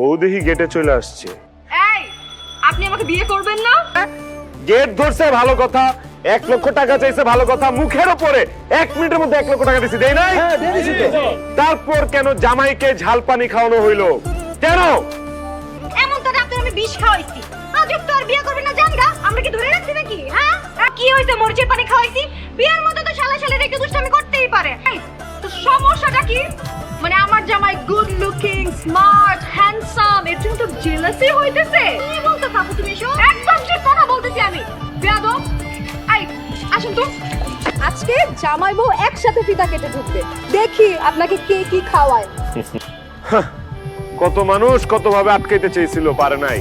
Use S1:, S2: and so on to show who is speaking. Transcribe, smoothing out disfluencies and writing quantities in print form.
S1: বউ দেখি গেটে চলে আসছে।
S2: এই, আপনি আমাকে বিয়ে করবেন না?
S1: গেট ধরছে ভালো কথা, 1 লক্ষ টাকা চাইছে ভালো কথা, মুখের উপরে 1 মিনিটের মধ্যে 1 লক্ষ টাকা দিছি, দেই নাই? তারপর কেন জামাইকে ঝাল পানি খাওয়ানো হইলো কেন?
S2: এমন তো ডাক্তার আমি বিষ খাওয়াইছি, আজব তো আর বিয়ে করবেন না জানগা। আমরা কি ধরে রাখছি নাকি? হ্যাঁ, আর কি হইছে মরিচের পানি খাওয়াইছি? বিয়ের মধ্যে তো শালা শালা রেখে দুষ্টামি করতেই পারে। এই, তো সমস্যাটা কি? মানে আমার জামাই গুড লুকিং, স্মার্ট, হ্যান্ডসাম, এর জন্য তো জেলাসি হইতেছে। কি বলতে পারো তুমি এসব? একদম ঠিক কথা বলতেছি আমি। বেয়াদব। এই, আসুন তো।
S3: আজকে জামাই বউ একসাথে ফিতা কেটে ঢুকবে, দেখি আপনাকে কে কি খাওয়ায়।
S1: কত মানুষ কতভাবে আটকাইতে চেয়েছিল, পারে নাই।